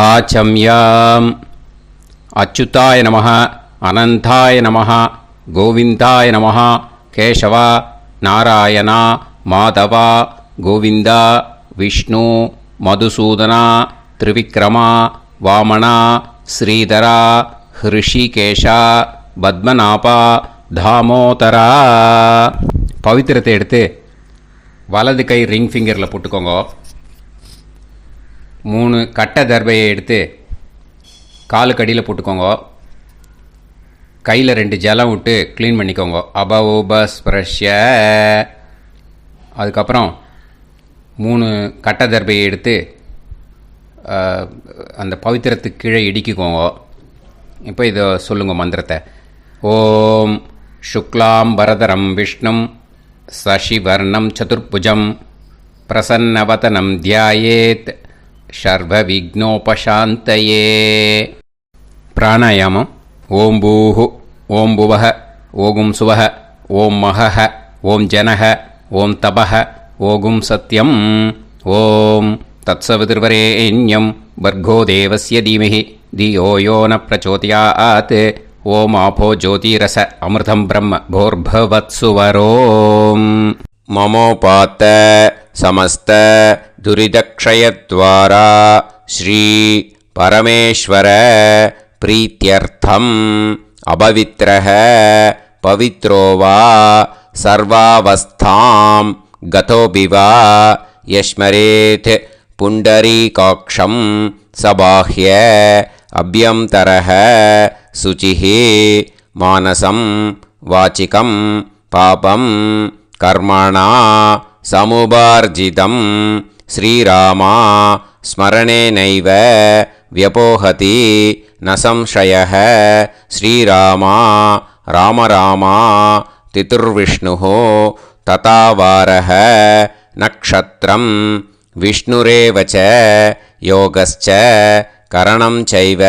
आचम्याम् अच्युताय नमः अनंताय नमः गोविंदाय नमः केशव नारायण माधव गोविंद विष्णु मधुसूदन त्रिविक्रम वामन श्रीधर ऋषिकेश पद्मनाभ दामोदर पवित्रத்தை எடுத்து வலது கை ரிங் ஃபிங்கரில் போட்டுக்கோங்க. 3 கட்டை தர்பையை எடுத்து காலுக்கு அடியில் போட்டுக்கோங்க. கையில் 2 ஜலம் விட்டு க்ளீன் பண்ணிக்கோங்க. அபவோபஸ்பிரஷ்ய. அதுக்கப்புறம் 3 கட்டை தர்பையை எடுத்து அந்த பவித்திரத்துக்கு கீழே இடிக்கிக்கோங்க. இப்போ இதை சொல்லுங்க மந்திரத்தை. ஓம் சுக்லாம் வரதரம் விஷ்ணும் சசிவர்ணம் சதுர்புஜம் பிரசன்னவதனம் தியாயேத் சர்வ விக்னோபசாந்தயே. பிராணாயாமம். ஓம் பூஹு ஓம் புவஹ ஓகும் சுவஹ ஓம் மஹஹ ஓம் ஜனஹ ஓம் தபஹ ஓகும் சத்யம் ஓம் தத்சவிதுர்வரேண்யம் வர்கோ தேவஸ்ய தீமஹி தியோ யோ ந பிரச்சோதயாத் ஓம் ஆபோ ஜோதிரச அமிர்தம் பிரம்ம போர்பவத்சுவரோம். மமோபாத்த சமஸ்த துரிதக்ஷயத்வாரா ஸ்ரீ பரமேஸ்வர பிரீத்யர்த்தம் அபவித்ரஹ பவித்ரோ வா சர்வாவஸ்தாம் கதோபிவா யஸ்மரேத் புண்டரீகாக்ஷம் சபாஹ்ய அப்யந்தரஹ சுச்சிஹ மானசம் வாச்சிகம் பாபம் கர்மணா சமுபார்ஜிதம் ஸ்ரீராமா ஸ்மரணேனைவ வியபோஹதி ந சம்சயः. ஸ்ரீராமா ராம ராமா திதுர்விஷ்ணுः ததாவாரः நக்ஷத்ரம் விஷ்ணுரேவ ச யோகஸ்ச கரணம் சைவ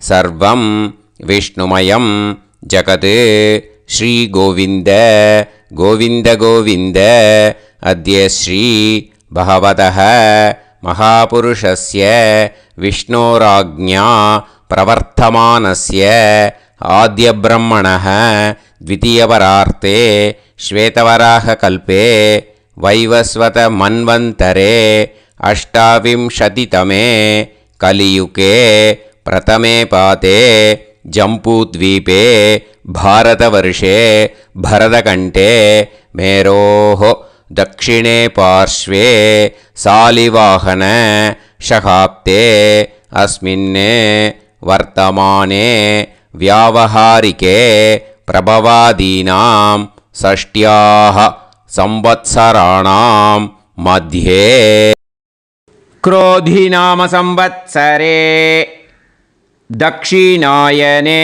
சர்வம் விஷ்ணுமயம் ஜகத். ஸ்ரீ கோவிந்த கோவிந்த கோவிந்த. அத்ய ஸ்ரீ பகவதः மகாபுருஷஸ்ய விஷ்ணோராஜ்ஞா பிரவர்த்தமானஸ்ய ஆத்யப்ரஹ்மணः த்விதீயபரார்த்தே ஸ்வேதவராககல்பே வைவஸ்வத மன்வந்தரே அஷ்டாவிம்சதிதமே கலியுகே பிரதமே பாதே ஜம்பூத்வீபே பாரதவர்ஷே பரதகண்டே மேரோः दक्षिणे पार्श्वे सालिवाहन शकाब्दे अस्मिन् वर्तमाने व्यावहारिके प्रभवादीनां षष्ट्याः संवत्सराणां मध्ये क्रोधिनाम संवत्सरे दक्षिणायने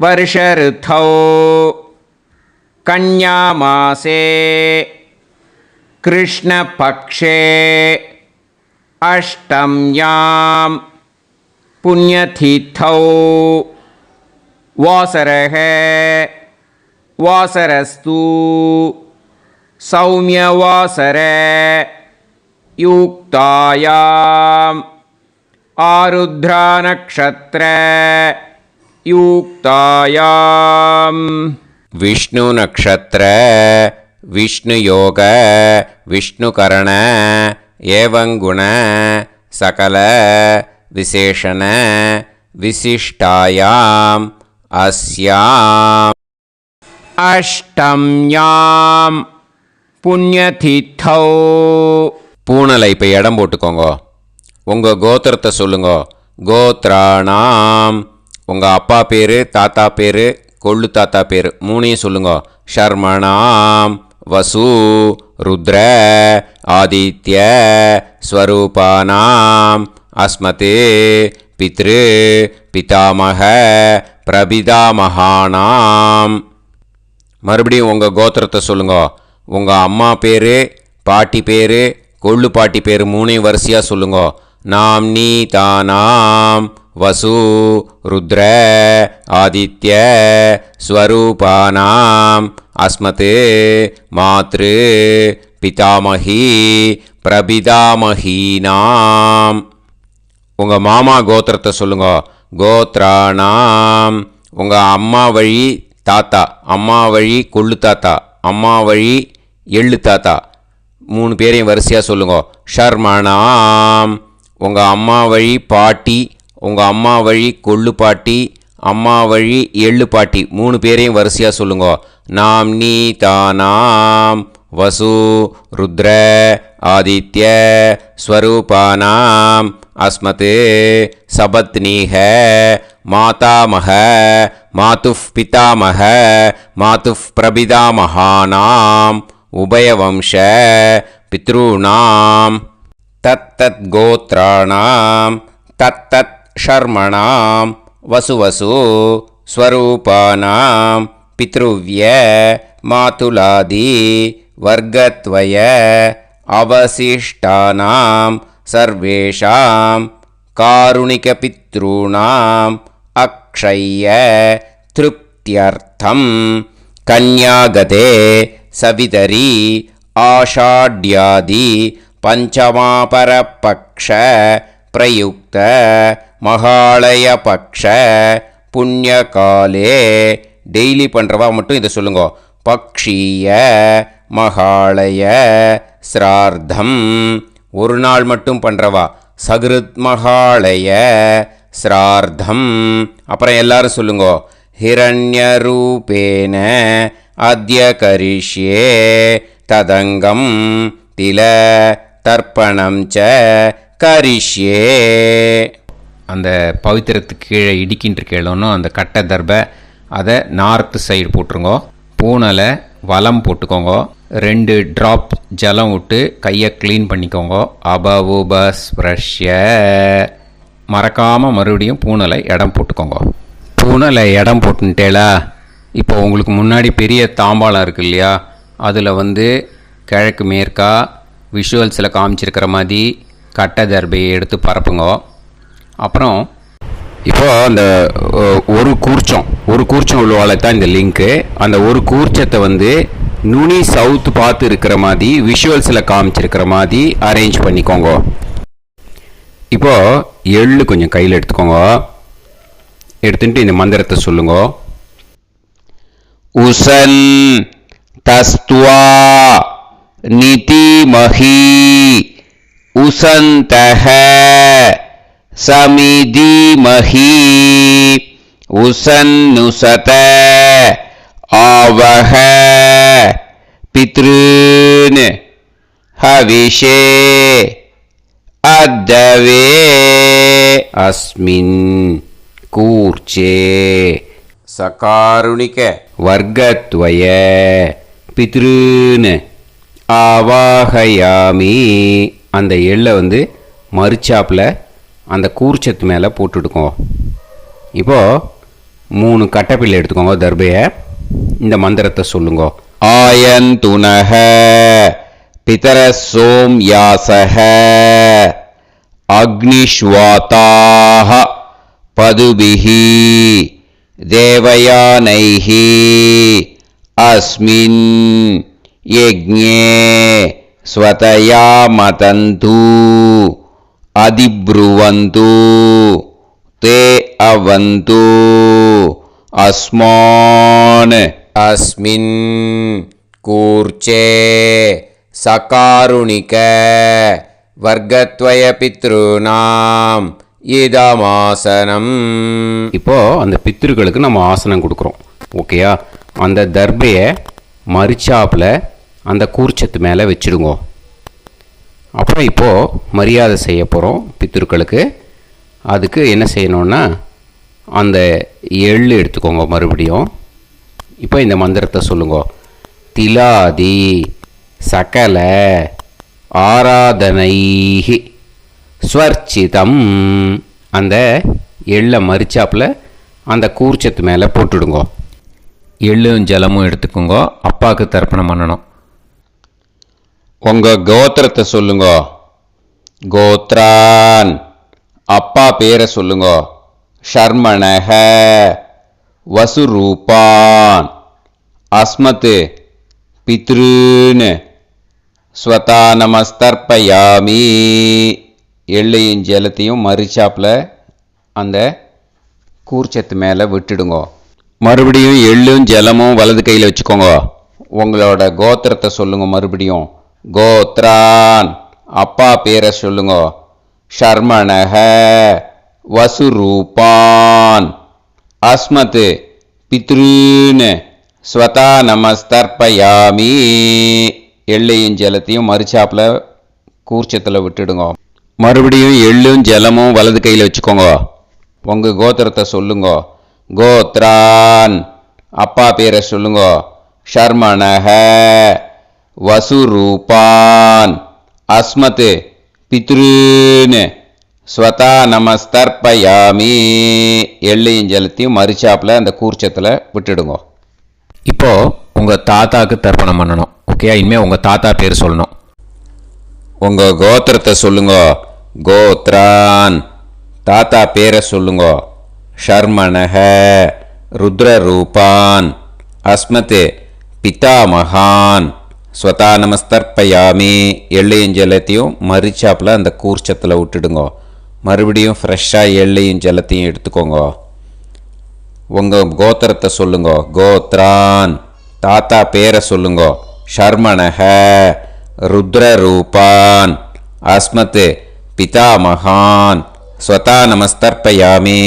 वर्षऋतौ कन्यामासे कृष्णपक्षे अष्टम्यां पुण्यतिथौ वासरः वासरस्तु सौम्यवासर युक्तायाम् आरुद्रा नक्षत्र युक्तायाम् विष्णु नक्षत्र विष्णु योग विष्णुकरण एवं गुण सकल विशेषण विशिष्टायाम् अस्याम् अष्टम्यां पुण्यतिथौ. பூனலை இப்போ இடம் போட்டுக்கோங்க. உங்கள் கோத்திரத்தை சொல்லுங்க. கோத்ராணாம். உங்கள் அப்பா பேர், தாத்தா பேர், கொள்ளு தாத்தா பேர் 3ஐயும் சொல்லுங்க. ஷர்மணாம் வசு ருத்ர ஆதித்ய ஸ்வரூபானாம் அஸ்மதே பித்ரு பிதாமக பிரபிதாமகானாம். மறுபடியும் உங்கள் கோத்திரத்தை சொல்லுங்க. உங்கள் அம்மா பேர், பாட்டி பேர், கொள்ளு பாட்டி பேர் 3ஐயும் வரிசையாக சொல்லுங்க. நாம்னி தானாம் வசு ருத்ர ஆதித்ய ஸ்வரூபானாம் அஸ்மதே மாத்ரு பிதாமகி பிரபிதாமகீனாம். உங்கள் மாமா கோத்திரத்தை சொல்லுங்க. கோத்ராணாம். உங்கள் அம்மா வழி தாத்தா, அம்மா வழி கொள்ளு தாத்தா, அம்மா வழி எள்ளு தாத்தா, 3 பேரையும் வரிசையாக சொல்லுங்க. ஷர்மணாம். உங்கள் அம்மா வழி பாட்டி, உங்கள் அம்மா வழி கொள்ளு பாட்டி, அம்மா வழி எள்ளு பாட்டி, 3 பேரையும் வரிசையாக சொல்லுங்க. நாம் நீ தானாம் வசு ருத்ர ஆதித்ய ஸ்வரூபானாம் அஸ்மத் சபத்னீஹ மாதாமஹ மாதுஃப் பிதாமஹ மாதுஃப் பிரபிதாமஹானாம் உபயவம்ச பித்ருணாம் தத்தத் கோத்ராணாம் தத்தத் ஷர்மணாம் வசுவசு ஸ்வரூபானாம் பித்ருவ்ய மாதுலாதி வர்க்கத்வய அவசிஷ்டானாம் சர்வேஷாம் காருணிகபித்ருணாம் அக்ஷய்ய திருப்தியர்த்தம் கன்யாகதே சவிதரி ஆஷாட்யாதி பஞ்சமாபரபக்ஷ பிரயுக்த மகாலய பக்ஷ புண்ணியகாலே. டெய்லி பண்ணுறவா மட்டும் இதை சொல்லுங்க. பக்ஷீய மகாலய ஸ்ரார்த்தம். ஒரு நாள் மட்டும் பண்ணுறவா சகிருத் மகாலய ஸ்ரார்த்தம். அப்புறம் எல்லாரும் சொல்லுங்க. ஹிரண்யரூபேன அத்ய கரிஷ்யே ததங்கம் தில தர்ப்பணம் ச கரிஷ்யே. அந்த பவித்திரத்துக்கு கீழே இடிக்கின்ற கேளோன்னு அந்த கட்டை தர்பை அதை நார்த்து சைடு போட்டுருங்கோ. பூனலை வலம் போட்டுக்கோங்க. 2 ட்ராப் ஜலம் விட்டு கையை க்ளீன் பண்ணிக்கோங்க. அபவுபஸ்ப்ரஷ்ய. மறக்காமல் மறுபடியும் பூனலை இடம் போட்டுக்கோங்க. பூனலை இடம் போட்டுட்டேலா. இப்போ உங்களுக்கு முன்னாடி பெரிய தாம்பாளம் இருக்குது இல்லையா, அதில் கிழக்கு மேற்கா விஷுவல்ஸில் காமிச்சிருக்கிற மாதிரி கட்டை தர்பையை எடுத்து பரப்புங்க. அப்புறம் இப்போது அந்த ஒரு கூர்ச்சம் உள்ளவாழ தான் இந்த லிங்க்கு. அந்த ஒரு கூர்ச்சத்தை நுனி சவுத்து பார்த்து இருக்கிற மாதிரி விஷுவல்ஸில் காமிச்சிருக்கிற மாதிரி அரேஞ்ச் பண்ணிக்கோங்க. இப்போது எள்ளு கொஞ்சம் கையில் எடுத்துக்கோங்க. எடுத்துட்டு இந்த மந்திரத்தை சொல்லுங்க. உசன் தஸ்துவா நிதிமஹி உசந்தஹ சமிதிமஹி உசன்னுசத ஆவஹ பித்ருன் ஹவிஷே அத்தவே அஸ்மின் கூர்ச்சே சகாருணிக வர்க்கத்வய பித்ருன் ஆவாஹயாமி. அந்த எள்ளை மறுச்சாப்பில் அந்த கூர்ச்சத்து மேலே போட்டுடுக்கோங்க. இப்போது 3 கட்டைப்பிள்ளை எடுத்துக்கோங்க. தர்பையை இந்த மந்திரத்தை சொல்லுங்க. ஆயந்துனஹ பிதர சோம் யாசஹ அக்னிஷ்வாதாஹ பதுபிஹி தேவயானைஹி அஸ்மின் யஜ்ஞே ஸ்வதயா மதந்து அதிப்ருவந்து தே அவந்து அஸ்மான் அஸ்மின் கூர்ச்சே சகாருணிக வர்க்கத்வய பித்ருநாம் இதமாசனம். இப்போது அந்த பித்ருக்களுக்கு நம்ம ஆசனம் கொடுக்குறோம். ஓகேயா? அந்த தர்பையை மரிச்சாப்பில் அந்த கூர்ச்சத்து மேலே வச்சுடுங்க. அப்புறம் இப்போது மரியாதை செய்ய போகிறோம் பித்ருக்களுக்கு. அதுக்கு என்ன செய்யணுன்னா அந்த எள்ளு எடுத்துக்கோங்க. மறுபடியும் இப்போ இந்த மந்திரத்தை சொல்லுங்க. திலாதி சகல ஆராதனைஹி ஸ்வர்ச்சிதம். அந்த எள்ளை மரிச்சாப்பில் அந்த கூர்ச்சத்து மேலே போட்டுடுங்க. எள்ளும் ஜலமும் எடுத்துக்கோங்க. அப்பாவுக்கு தர்ப்பணம் பண்ணணும். உங்கள் கோத்திரத்தை சொல்லுங்க. கோத்ரான். அப்பா பேரை சொல்லுங்க. ஷர்மணஹ வசுரூபான் அஸ்மத் பித்ருன் ஸ்வதா நமஸ்தர்ப்பயாமி. எள்ளையும் ஜலத்தையும் மறிச்சாப்பில் அந்த கூர்ச்சத்து மேலே விட்டுடுங்க. மறுபடியும் எள்ளும் ஜலமும் வலது கையில் வச்சுக்கோங்க. உங்களோட கோத்திரத்தை சொல்லுங்க. மறுபடியும் கோத்ரான், அப்பா பேரை சொல்லுங்க. ஷர்மணஹ, வசுரூபான், அஸ்மத், பித்ருன்னு ஸ்வதா நமஸ்தர்ப்பயாமி. எள்ளையும் ஜலத்தையும் மறிச்சாப்பில் கூர்ச்சத்தில் விட்டுடுங்க. மறுபடியும் எள்ளும் ஜலமும் வலது கையில் வச்சுக்கோங்க. உங்கள் கோத்திரத்தை சொல்லுங்க. கோத்ரான், அப்பா பேரை சொல்லுங்க. ஷர்மணஹ, வசுரூபான், அஸ்மத், பித்ருன்னு ஸ்வதா நமஸ்தர்ப்பயாமி. எள்ளையும் ஜலத்தையும் மறிச்சாப்பில் அந்த கூர்ச்சத்தில் விட்டுடுங்க. இப்போது உங்கள் தாத்தாவுக்கு தர்ப்பணம் பண்ணணும். ஓகே, இனிமேல் உங்கள் தாத்தா பேர் சொல்லணும். உங்கள் கோத்திரத்தை சொல்லுங்க. கோத்ரான், தாத்தா பேரை சொல்லுங்க. ஷர்மணஹ, ருத்ரரூபான், அஸ்மத், பிதாமகான், ஸ்வதா நமஸ்தர்ப்பயாமி. எள்ளையும் ஜலத்தையும் மறிச்சாப்பில் அந்த கூர்ச்சத்தில் விட்டுடுங்க. மறுபடியும் ஃப்ரெஷ்ஷாக எள்ளையும் ஜலத்தையும் எடுத்துக்கோங்க. உங்கள் கோத்திரத்தை சொல்லுங்க. கோத்ரான், தாத்தா பேரை சொல்லுங்க. ஷர்மணஹ, ருத்ரரூபான், அஸ்மத், பிதாமகான், ஸ்வதா நமஸ்தர்ப்பயாமி.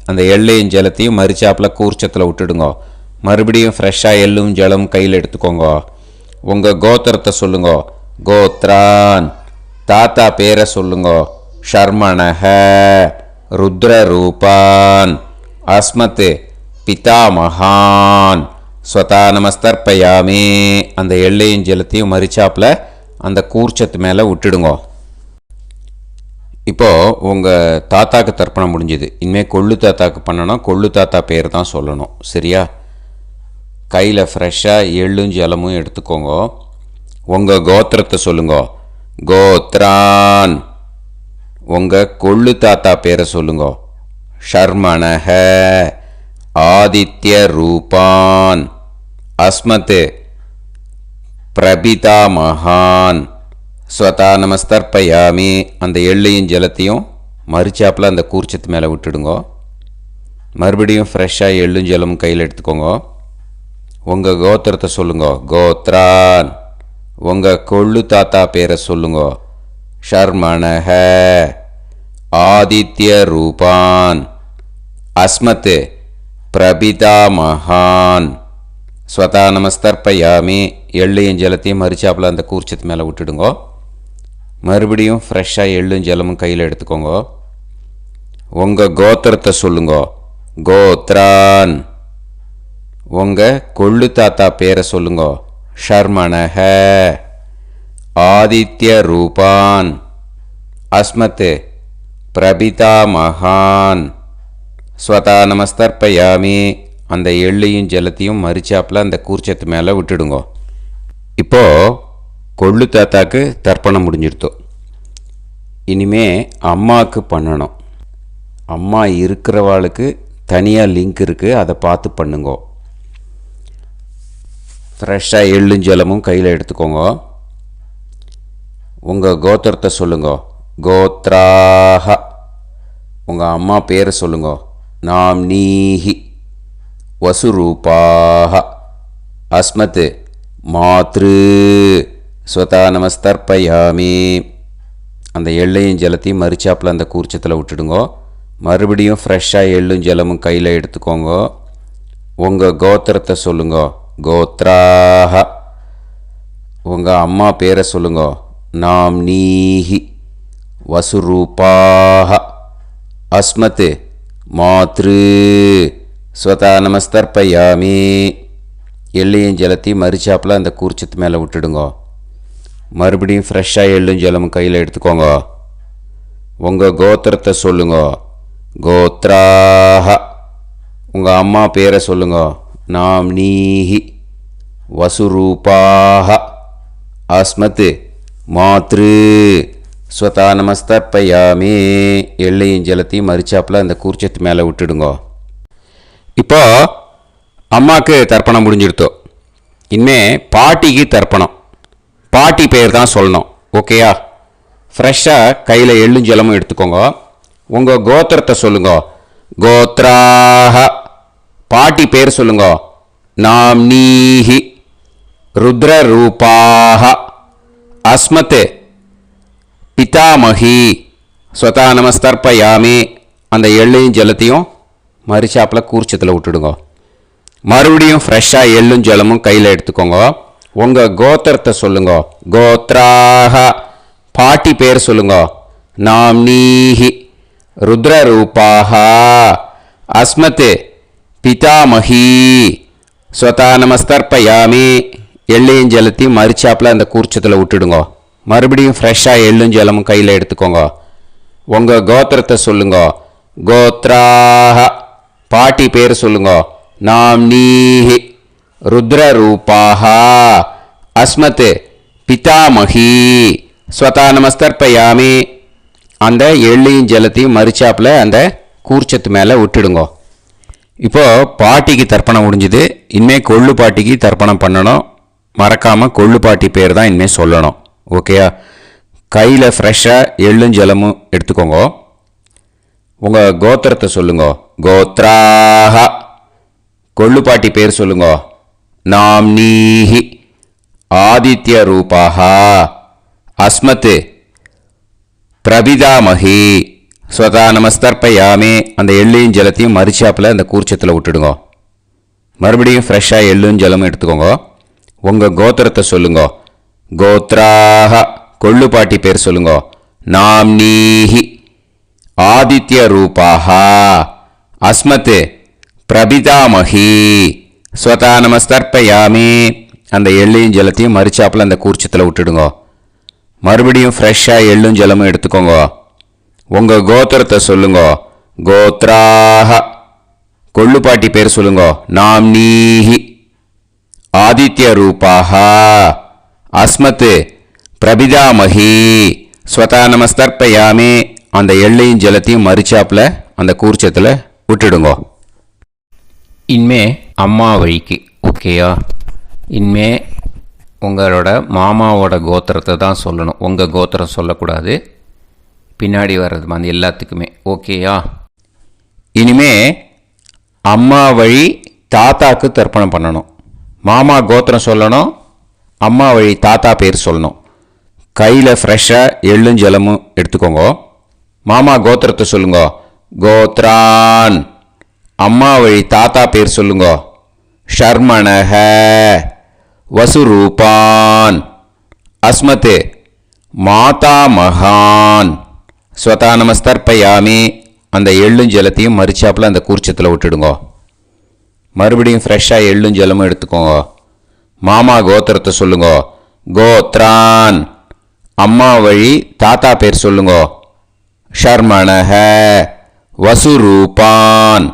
அந்த எள்ளையும் ஜலத்தையும் மறிச்சாப்பில் கூர்ச்சத்தில் விட்டுடுங்க. மறுபடியும் ஃப்ரெஷ்ஷாக எள்ளும் ஜலம் கையில் எடுத்துக்கோங்க. உங்கள் கோத்திரத்தை சொல்லுங்க. கோத்ரான், தாத்தா பேரை சொல்லுங்க. ஷர்மணஹ, ருத்ரரூபான், அஸ்மத், பிதாமகான், ஸ்வதா நமஸ்தர்ப்பயாமி. அந்த எள்ளையும் ஜலத்தையும் மறிச்சாப்பில் அந்த கூர்ச்சத்து மேலே விட்டுடுங்க. இப்போது உங்கள் தாத்தாக்கு தர்ப்பணம் முடிஞ்சுது. இனிமேல் கொள்ளு தாத்தாக்கு பண்ணணும். கொள்ளு தாத்தா பேர் தான் சொல்லணும். சரியா? கையில் ஃப்ரெஷ்ஷாக எள்ளும் ஜலமும் எடுத்துக்கோங்க. உங்கள் கோத்திரத்தை சொல்லுங்க. கோத்ரான், உங்கள் கொள்ளு தாத்தா பேரை சொல்லுங்க. ஷர்மணஹ, ஆதித்ய ரூபான், அஸ்மத், பிரபிதாமகான், ஸ்வதா நமஸ்தர்ப்பயாமி. அந்த எள்ளையும் ஜலத்தையும் மறிச்சாப்பில் அந்த கூர்ச்சத்து மேலே விட்டுடுங்க. மறுபடியும் ஃப்ரெஷ்ஷாக எள்ளும் ஜலமும் கையில் எடுத்துக்கோங்க. உங்கள் கோத்திரத்தை சொல்லுங்க. கோத்ரான், உங்கள் கொள்ளு தாத்தா பேரை சொல்லுங்க. ஷர்மணஹ, ஆதித்ய ரூபான், அஸ்மத், பிரபிதாமகான், ஸ்வதா நமஸ்தர்ப்பயாமி. எள்ளையும் ஜலத்தையும் மறிச்சாப்பில் அந்த கூர்ச்சத்து மேலே விட்டுடுங்க. மறுபடியும் ஃப்ரெஷ்ஷாக எள்ளும் ஜலமும் கையில் எடுத்துக்கோங்க. உங்கள் கோத்திரத்தை சொல்லுங்க. கோத்ரான், உங்கள் கொள்ளு தாத்தா பேரை சொல்லுங்க. ஷர்மணஹ, ஆதித்ய ரூபான், அஸ்மத், பிரபிதாமகான், ஸ்வதா நமஸ்தர்ப்பயாமி. அந்த எள்ளையும் ஜலத்தையும் மறிச்சாப்பில் அந்த கூர்ச்சத்து மேலே விட்டுடுங்க. இப்போது கொள்ளு தாத்தாக்கு தர்ப்பணம் முடிஞ்சிடுத்தோ. இனிமே அம்மாவுக்கு பண்ணணும். அம்மா இருக்கிறவாளுக்கு தனியாக லிங்க் இருக்குது, அதை பார்த்து பண்ணுங்க. ஃப்ரெஷ்ஷாக எள்ளும் ஜலமும் கையில் எடுத்துக்கோங்க. உங்கள் கோத்திரத்தை சொல்லுங்க. கோத்ராஹ, உங்கள் அம்மா பேரை சொல்லுங்க. நாம்னீஹி, வசுரூபாஹ, அஸ்மத், மாத்ரு, ஸ்வதா நமஸ்தர்ப்பயாமி. அந்த எள்ளையும் ஜலத்தையும் மறிச்சாப்பில் அந்த கூர்ச்சத்தில் விட்டுடுங்க. மறுபடியும் ஃப்ரெஷ்ஷாக எள்ளும் ஜலமும் கையில் எடுத்துக்கோங்க. உங்கள் கோத்திரத்தை சொல்லுங்க. கோத்ராஹ, உங்கள் அம்மா பேரை சொல்லுங்க. நாம்னீஹி, வசுரூபாஹ, அஸ்மத், மாத்ரு, ஸ்வதா நமஸ்தர்ப்பயாமி. எள்ளையும் ஜலத்தையும் மறிச்சாப்பில் அந்த கூர்ச்சத்து மேலே விட்டுடுங்க. மறுபடியும் ஃப்ரெஷ்ஷாக எள்ளும் ஜலமும் கையில் எடுத்துக்கோங்க. உங்கள் கோத்திரத்தை சொல்லுங்க. கோத்ராஹ, உங்கள் அம்மா பேரை சொல்லுங்க. நாம்னீஹி, வசுரூபாஹ, அஸ்மத், மாத்ரு, ஸ்வதா நமஸ்தர்ப்பயாமி. எள்ளையும் ஜலத்தையும் மறிச்சாப்பில் அந்த கூர்ச்சத்து மேலே விட்டுடுங்க. இப்போ அம்மாவுக்கு தர்ப்பணம் முடிஞ்சிடுத்தோ. இனிமே பாட்டிக்கு தர்ப்பணம். பாட்டி பேர் தான் சொல்லணும். ஓகேயா? ஃப்ரெஷ்ஷாக கையில் எள்ளும் ஜலமும் எடுத்துக்கோங்க. உங்கள் கோத்திரத்தை சொல்லுங்க. கோத்ராஹ. பாட்டி பேர் சொல்லுங்க. நாம்னீஹி. ருத்ரரூபாஹ. அஸ்மத் பிதாமகி. ஸ்வதா நமஸ்தர்ப்பயாமி. அந்த எள்ளையும் ஜலத்தையும் மறுச்சாப்பில் கூர்ச்சத்தில் விட்டுடுங்க. மறுபடியும் ஃப்ரெஷ்ஷாக எள்ளும் ஜலமும் கையில் எடுத்துக்கோங்க. உங்கள் கோத்திரத்தை சொல்லுங்க. கோத்ராஹ. பாட்டி பேர் சொல்லுங்க. நாம்னீஹி. ருத்ரரூபாஹ. அஸ்மத் பிதாமகி. ஸ்வதா நமஸ்தர்ப்பயாமி. எள்ளையும் ஜலத்தையும் மறுச்சாப்பில் அந்த கூர்ச்சத்தில் விட்டுடுங்க. மறுபடியும் ஃப்ரெஷ்ஷாக எள்ளும் ஜலமும் கையில் எடுத்துக்கோங்க. உங்கள் கோத்திரத்தை சொல்லுங்க. கோத்ராஹ. பாட்டி பேர் சொல்லுங்க. நாம்னீஹி. ருத்ரரூபாஹ. அஸ்மத் பிதாமகி. ஸ்வதா நமஸ்தர்ப்பயாமி. அந்த எள்ளையும் ஜலத்தையும் மறுச்சாப்பில் அந்த கூர்ச்சத்து மேலே விட்டுடுங்க. இப்போது பாட்டிக்கு தர்ப்பணம் முடிஞ்சுது. இனிமேல் கொள்ளு பாட்டிக்கு தர்ப்பணம் பண்ணணும். மறக்காமல் கொள்ளு பாட்டி பேர் தான் இனிமேல் சொல்லணும். ஓகேயா? கையில் ஃப்ரெஷ்ஷாக எள்ளும் ஜலமும் எடுத்துக்கோங்க. உங்கள் கோத்திரத்தை சொல்லுங்க. கோத்ராஹ. கொள்ளு பாட்டி பேர் சொல்லுங்க. நாம்னீஹி. ஆதித்ய ரூபாஹ. அஸ்மத் பிரபிதாமகி. ஸ்வதா நமஸ்தர்ப்பயாமி. அந்த எள்ளையும் ஜலத்தையும் மறுச்சாப்பில் அந்த கூர்ச்சத்தில் விட்டுடுங்க. மறுபடியும் ஃப்ரெஷ்ஷாக எள்ளும் ஜலமும் எடுத்துக்கோங்க. உங்கள் கோத்திரத்தை சொல்லுங்க. கோத்ராஹ. கொள்ளு பாட்டி பேர் சொல்லுங்க. நாம்னீஹி. ஆதித்ய ரூபாஹ. அஸ்மத் பிரபிதாமகி. ஸ்வதா நமஸ்தர்ப்பயாமி. அந்த எள்ளையும் ஜலத்தையும் மறுச்சாப்பில் அந்த கூர்ச்சத்தில் விட்டுடுங்க. மறுபடியும் ஃப்ரெஷ்ஷாக எள்ளும் ஜலமும் எடுத்துக்கோங்க. உங்கள் கோத்திரத்தை சொல்லுங்க. கோத்ராஹ. கொள்ளு பாட்டி பேர் சொல்லுங்க. நாம்னீஹி. ஆதித்ய ரூபாஹ. அஸ்மத் பிரபிதாமகி. ஸ்வதா நமஸ்தர்ப்பயாமி. அந்த எள்ளையும் ஜலத்தையும் மறுச்சாப்பில் அந்த கூர்ச்சத்தில் விட்டுடுங்க. இனிமே அம்மா வழிக்கு. ஓகேயா? இனிமே உங்களோட மாமாவோட கோத்திரத்தை தான் சொல்லணும். உங்கள் கோத்திரம் சொல்லக்கூடாது. பின்னாடி வர்றது மாதிரி எல்லாத்துக்குமே. ஓகேயா? இனிமே அம்மா வழி தாத்தாக்கு தர்ப்பணம் பண்ணணும். மாமா கோத்திரம் சொல்லணும். அம்மா வழி தாத்தா பேர் சொல்லணும். கையில் ஃப்ரெஷ்ஷாக எள்ளும் ஜலமும் எடுத்துக்கோங்க. மாமா கோத்திரத்தை சொல்லுங்க. கோத்ரான். அம்மா வழி தாத்தா பேர் சொல்லுங்க. ஷர்மணஹ. வசுரூபான். அஸ்மத் மாதா மகான். ஸ்வதா நமஸ்தர்ப்பயாமி. அந்த எள்ளும் ஜலத்தையும் மறுச்சாப்பில் அந்த கூர்ச்சத்தில் விட்டுடுங்க. மறுபடியும் ஃப்ரெஷ்ஷாக எள்ளும் ஜலமும் எடுத்துக்கோங்க. மாமா கோத்திரத்தை சொல்லுங்க. கோத்ரான். அம்மா வழி தாத்தா பேர் சொல்லுங்க. ஷர்மணஹ. வசுரூபான்.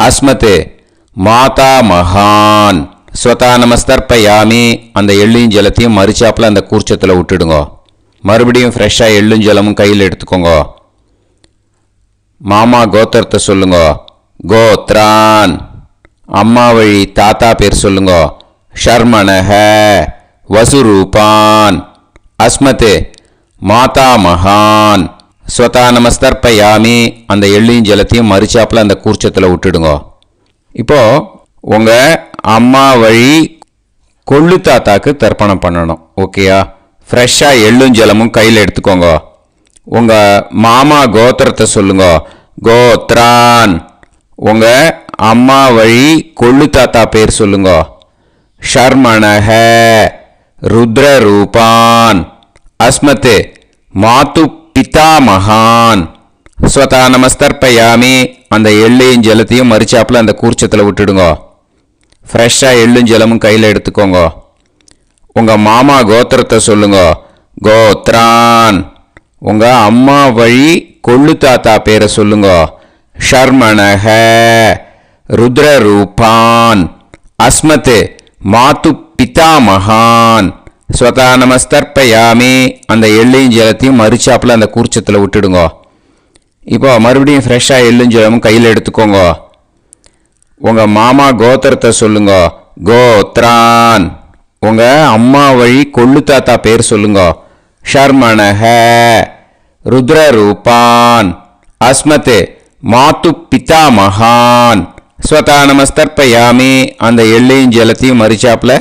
அஸ்மத் மாதா மகான். ஸ்வதா நமஸ்தர்ப்பயாமி. அந்த எள்ளையும் ஜலத்தையும் மறுச்சாப்பில் அந்த கூர்ச்சத்தில் விட்டுடுங்க. மறுபடியும் ஃப்ரெஷ்ஷாக எள்ளும் ஜலமும் கையில் எடுத்துக்கோங்க. மாமா கோத்திரத்தை சொல்லுங்க. கோத்ரான். அம்மா வழி தாத்தா பேர் சொல்லுங்க. ஷர்மணஹ. வசுரூபான். அஸ்மத் மாதா மகான். ஸ்வதா நமஸ்தர்ப்பயாமி. அந்த எள்ளையும் ஜலத்தையும் மறுச்சாப்பில் அந்த கூர்ச்சத்தில் விட்டுடுங்க. இப்போது உங்கள் அம்மா வழி கொள்ளு தாத்தாக்கு தர்ப்பணம் பண்ணணும். ஓகேயா? ஃப்ரெஷ்ஷாக எள்ளும் ஜலமும் கையில் எடுத்துக்கோங்க. உங்கள் மாமா கோத்திரத்தை சொல்லுங்க. கோத்ரான். உங்கள் அம்மா வழி கொள்ளு தாத்தா பேர் சொல்லுங்க. ஷர்மணஹ. ருத்ரரூபான். அஸ்மத் மாது பிதாமகான். ஸ்வதா நமஸ்தர்ப்பயாமி. அந்த எள்ளையும் ஜலத்தையும் மறுச்சாப்பில் அந்த கூர்ச்சத்தில் விட்டுடுங்க. ஃப்ரெஷ்ஷாக எள்ளும் ஜலமும் கையில் எடுத்துக்கோங்க. உங்கள் மாமா கோத்திரத்தை சொல்லுங்க. கோத்ரான். உங்கள் அம்மா வழி கொள்ளு தாத்தா பேரை சொல்லுங்க. ஷர்மணஹ. ருத்ரரூபான். அஸ்மத் மாது பிதாமகான். ஸ்வதா நமஸ்தர்ப்பயாமி. அந்த எள்ளையும் ஜலத்தையும் மறுச்சாப்பில் அந்த கூர்ச்சத்தில் விட்டுடுங்க. இப்போ மறுபடியும் ஃப்ரெஷ்ஷாக எள்ளும் ஜலமும் கையில் எடுத்துக்கோங்க. உங்கள் மாமா கோத்திரத்தை சொல்லுங்க. கோத்ரான். உங்கள் அம்மா வழி கொள்ளு தாத்தா பேர் சொல்லுங்க. ஷர்மணஹ ருத்ரரூபான் அஸ்மத் மாத்து பிதாமகான் ஸ்வதா நமஸ்தர்ப்பயாமி. அந்த எள்ளையும் ஜலத்தையும் மறிச்சாப்புல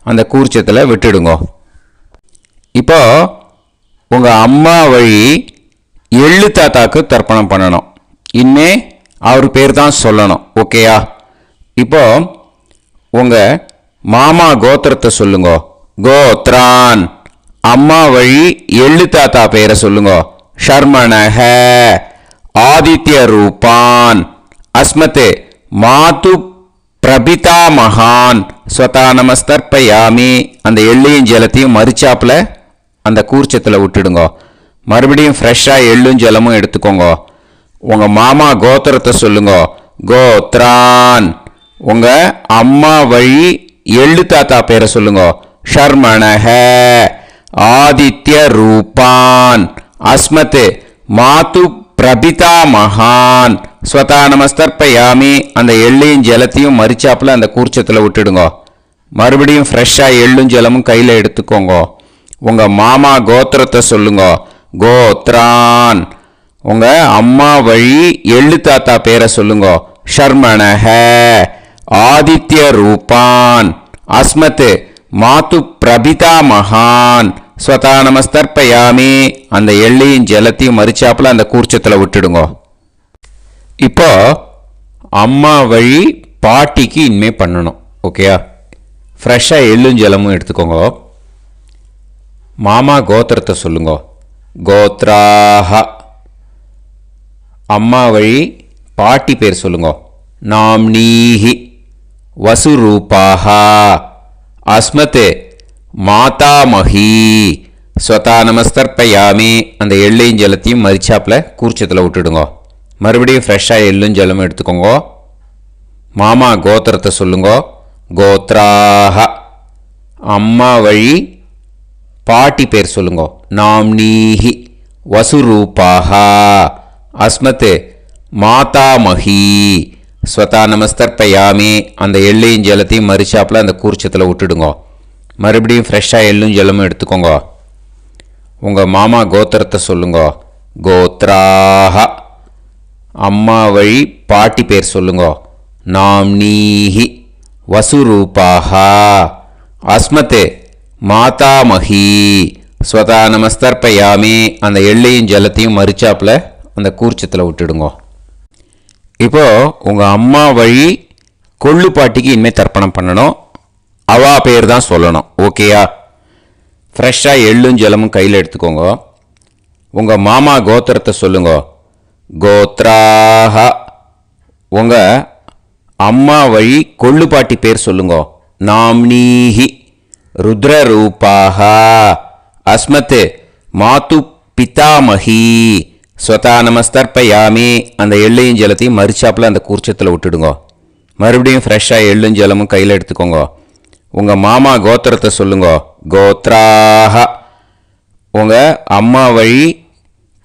அந்த கூர்ச்சத்தில் விட்டுடுங்க. இப்போ உங்கள் அம்மா வழி எள்ளு தாத்தாக்கு தர்ப்பணம் பண்ணணும். இனிமே அவர் பேர் தான் சொல்லணும். ஓகேயா? இப்போ உங்கள் மாமா கோத்திரத்தை சொல்லுங்க. கோத்ரான். அம்மா வழி எள்ளு தாத்தா பேரை சொல்லுங்க. ஷர்மணஹ ஆதித்ய ரூபான் அஸ்மத் மாது பிரபிதா மகான் ஸ்வதா நமஸ்தர்ப்பயாமி. அந்த எள்ளையும் ஜலத்தையும் மறிச்சாப்புல அந்த கூர்ச்சத்தில் விட்டுடுங்க. மறுபடியும் ஃப்ரெஷ்ஷாக எள்ளும் ஜலமும் எடுத்துக்கோங்க. உங்கள் மாமா கோத்திரத்தை சொல்லுங்க. கோத்ரான். உங்கள் அம்மா வழி எள்ளு தாத்தா பேரை சொல்லுங்க. ஷர்மணஹ ஆதித்ய ரூபான் அஸ்மத் மாது பிரபிதா மகான் ஸ்வதா நமஸ்தர்ப்பயாமி. அந்த எள்ளையும் ஜலத்தையும் மறிச்சாப்புல அந்த கூர்ச்சத்தில் விட்டுடுங்க. மறுபடியும் ஃப்ரெஷ்ஷாக எள்ளும் ஜலமும் கையில் எடுத்துக்கோங்க. உங்கள் மாமா கோத்திரத்தை சொல்லுங்க. கோத்ரான். உங்கள் அம்மா வழி எள்ளு தாத்தா பேரை சொல்லுங்க. ஷர்மணஹ ஆதித்ய ரூபான் அஸ்மத் மாது பிரபிதா மகான் ஸ்வதா நமஸ்தர்ப்பயாமி. அந்த எள்ளையும் ஜலத்தையும் மறிச்சாப்புல அந்த கூர்ச்சத்தில் விட்டுடுங்க. இப்போ அம்மா வழி பாட்டிக்கு இனிமே பண்ணணும். ஓகேயா? ஃப்ரெஷ்ஷாக எள்ளும் ஜலமும் எடுத்துக்கோங்க. மாமா கோத்திரத்தை சொல்லுங்க. கோத்ராஹ. அம்மா வழி பாட்டி பேர் சொல்லுங்க. நாம்னீஹி வசுரூபாஹ அஸ்மத் மாதாமஹி ஸ்வதா நமஸ்தர்ப்பயாமி. அந்த எள்ளையும் ஜலத்தையும் மறிச்சாப்புல கூர்ச்சத்தில் விட்டுடுங்க. மறுபடியும் ஃப்ரெஷ்ஷாக எள்ளும் ஜலமும் எடுத்துக்கோங்க. மாமா கோத்திரத்தை சொல்லுங்க. கோத்ராஹ. அம்மா வழி பாட்டி பேர் சொல்லுங்க. நாம்னீஹி வசுரூபாஹ அஸ்மத் மாதாமஹி ஸ்வதா நமஸ்தர்ப்பயாமி. அந்த எள்ளையும் ஜலத்தையும் மறிச்சாப்புல அந்த கூர்ச்சத்தில் விட்டுடுங்க. மறுபடியும் ஃப்ரெஷ்ஷாக எள்ளும் ஜலமும் எடுத்துக்கோங்க. உங்கள் மாமா கோத்திரத்தை சொல்லுங்க. கோத்ராஹ. அம்மா வழி பாட்டி பேர் சொல்லுங்க. நாம்னீஹி வசுரூபாஹ அஸ்மத் மாதாமஹி ஸ்வதா நமஸ்தர்ப்பயாமி. அந்த எள்ளையும் ஜலத்தையும் மறிச்சாப்புல அந்த கூர்ச்சத்தில் விட்டுடுங்க. இப்போ உங்கள் அம்மா வழி கொள்ளு பாட்டிக்கு இனிமேல் தர்ப்பணம் பண்ணணும். அவா பேர் தான் சொல்லணும். ஓகேயா? ஃப்ரெஷ்ஷாக எள்ளும் ஜலமும் கையில் எடுத்துக்கோங்க. உங்கள் மாமா கோத்திரத்தை சொல்லுங்க. கோத்ராஹ. உங்கள் அம்மா வழி கொள்ளு பாட்டி பேர் சொல்லுங்க. நாம்னீஹி ருத்ரரூபாஹ அஸ்மத் மாது பிதாமஹி ஸ்வதா நமஸ்தர்ப்பயாமி. அந்த எள்ளையும் ஜலத்தையும் மறிச்சாப்புல அந்த கூர்ச்சத்தில் விட்டுடுங்க. மறுபடியும் ஃப்ரெஷ்ஷாக எள்ளும் ஜலமும் கையில் எடுத்துக்கோங்க. உங்கள் மாமா கோத்திரத்தை சொல்லுங்க. கோத்ராஹ. உங்கள் அம்மா வழி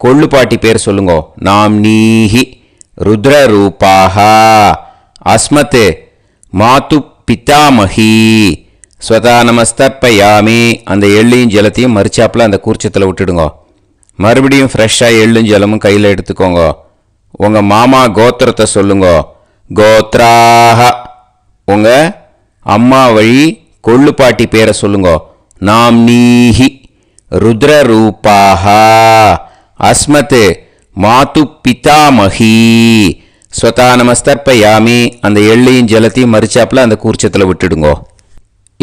கொள்ளு பாட்டி பேர் சொல்லுங்க. நாம்னீஹி ருத்ரரூபாஹ அஸ்மத் மாது பிதாமஹி ஸ்வதா நமஸ்தர்ப்பயாமி. அந்த எள்ளையும் ஜலத்தையும் மறிச்சாப்புல அந்த கூர்ச்சத்தில் விட்டுடுங்க. மறுபடியும் ஃப்ரெஷ்ஷாக எள்ளும் ஜலமும் கையில் எடுத்துக்கோங்க. உங்கள் மாமா கோத்திரத்தை சொல்லுங்க. கோத்ராஹ. உங்கள் அம்மா வழி கொள்ளு பாட்டி பேரை சொல்லுங்க. நாம்னீஹி ருத்ரரூபாஹ அஸ்மத் மாது பிதாமஹி ஸ்வதா நமஸ்தர்ப்பயாமி. அந்த எள்ளையும் ஜலத்தையும் மறிச்சாப்புல அந்த கூர்ச்சத்தில் விட்டுடுங்க.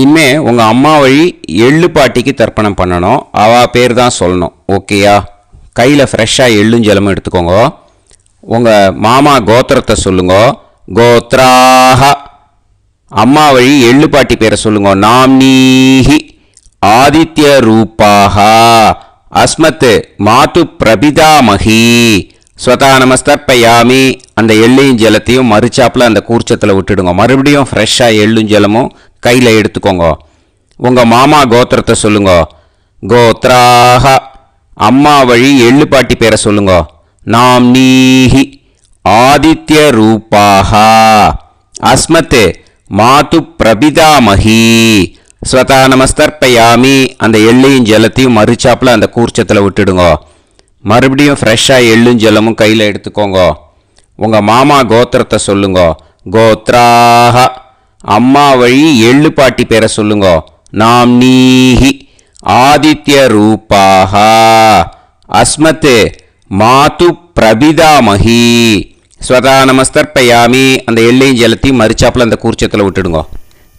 இனிமே உங்கள் அம்மா வழி எள்ளு பாட்டிக்கு தர்ப்பணம் பண்ணணும். அவா பேர் தான் சொல்லணும். ஓகேயா? கையில் ஃப்ரெஷ்ஷாக எள்ளும் ஜலமும் எடுத்துக்கோங்க. உங்கள் மாமா கோத்திரத்தை சொல்லுங்க. கோத்ராஹ. அம்மா வழி எள்ளு பாட்டி பேரை சொல்லுங்க. நாம்னீஹி ஆதித்ய ரூபாஹ அஸ்மத் மாது பிரபிதாமஹி ஸ்வதா நமஸ்தர்ப்பயாமி. அந்த எள்ளையும் ஜலத்தையும் மறிச்சாப்புல அந்த கூர்ச்சத்தில் விட்டுடுங்க. மறுபடியும் ஃப்ரெஷ்ஷாக எள்ளும் ஜலமும் கையில் எடுத்துக்கோங்க. உங்கள் மாமா கோத்திரத்தை சொல்லுங்க. கோத்ராஹ. அம்மா வழி எள்ளு பாட்டி பேரை சொல்லுங்க. நாம்னீஹி ஆதித்ய ரூபாஹ அஸ்மத் மாது பிரபிதாமஹி ஸ்வதா நமஸ்தர்ப்பயாமி. அந்த எள்ளையும் ஜலத்தையும் மறுச்சாப்பில் அந்த கூர்ச்சத்தில் விட்டுடுங்க. மறுபடியும் ஃப்ரெஷ்ஷாக எள்ளும் ஜலமும் கையில் எடுத்துக்கோங்க. உங்கள் மாமா கோத்திரத்தை சொல்லுங்க. கோத்ராக. அம்மா வழி எள்ளு பாட்டி பேரை சொல்லுங்க. நாம் நீஹி ஆதித்ய ரூபாக. அஸ்மத் மாது பிரபிதாமஹி. ஸ்வதா நமஸ்தர்ப்பயாமி. அந்த எள்ளையும் ஜலத்தையும் மறுச்சாப்பில் அந்த கூர்ச்சத்தில் விட்டுடுங்க.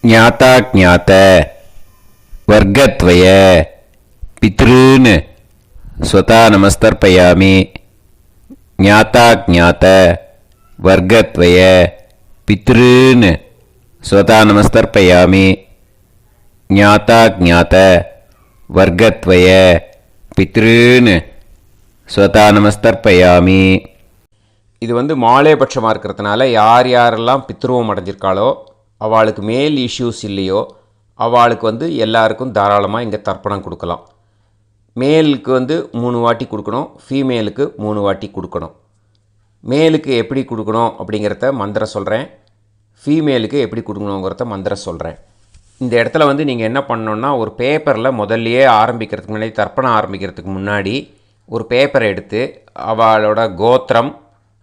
ஞாதா ஞாத வர்க்கத்வய பித்ருன் ஸ்வதா நமஸ்தர்ப்பயாமி. ஞாதா ஞாத வர்க்கத்வய பித்ருன் ஸ்வதா நமஸ்தர்ப்பயாமி. ஞாதா ஞாத வர்க்கத்வய பித்ருன் ஸ்வதா நமஸ்தர்ப்பயாமி. இது மாலேபட்சமாக இருக்கிறதுனால யார் யாரெல்லாம் பித்ருவம் அடைஞ்சிருக்காளோ அவளுக்கு மேல் இஷ்யூஸ் இல்லையோ அவளுக்கு எல்லாருக்கும் தாராளமாக இங்கே தர்ப்பணம் கொடுக்கலாம். மேலுக்கு 3 வாட்டி கொடுக்கணும், ஃபீமேலுக்கு 3 வாட்டி கொடுக்கணும். மேலுக்கு எப்படி கொடுக்கணும் அப்படிங்கிறத மந்திரம் சொல்கிறேன், ஃபீமேலுக்கு எப்படி கொடுக்கணுங்கிறத மந்திரம் சொல்கிறேன். இந்த இடத்துல நீங்கள் என்ன பண்ணணுன்னா, ஒரு பேப்பரில் முதல்லையே ஆரம்பிக்கிறதுக்கு முன்னாடி, தர்ப்பணம் ஆரம்பிக்கிறதுக்கு முன்னாடி ஒரு பேப்பரை எடுத்து அவளோட கோத்திரம்,